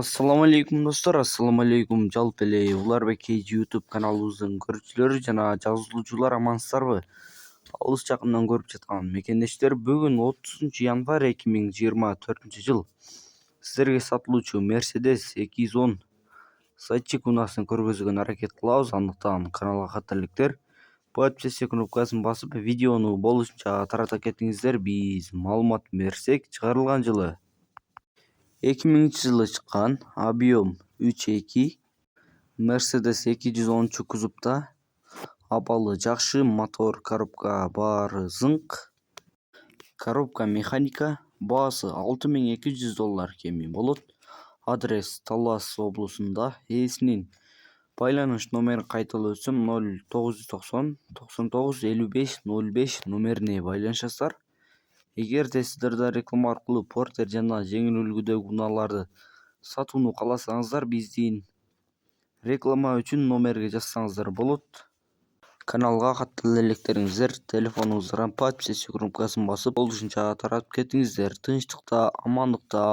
Assalamualaikum достор, ассалаумағалейкум. Жалпы эле Уларбек YouTube каналыбыздын көрүүчүлөрү жана жазылуучулар амансыздарбы? Алыс жакындан көрүп жаткан мекендештер, бүгүн 30 январь 2024 жыл сиздерге сатылуучу Mercedes 210 Сайтчик унаасын көргөзүүгө аракет кылабыз. Андыктан каналга каттерликтер подписчик кнопкасын басып, видеону болушунча тарата кетиңиздер. Биз маалымат берсек, чыгарылган жылы 2000-жылы чыккан объем 3.2 Mercedes 210 кузупта, абалы жакшы, мотор, коробка баары зыңк, коробка механика, баасы $6200 кеми болот. Адрес Талас облусунда. Ээсинин байланыш номерин кайталап өтсөм 0990 99 55 05 номерине байланышасыздар. Эгерде сиздер да реклама аркылуу портер жана жеңил үлгүдөгү унааларды сатууну кааласаңыздар, биздин реклама үчүн номерге жазсаңыздар болот. Каналга каттала электериңиздер, телефонуңуздардан подписчик кнопкасын басып, болушунча таратып кетиңиздер. Тынчтыкта, амандыкта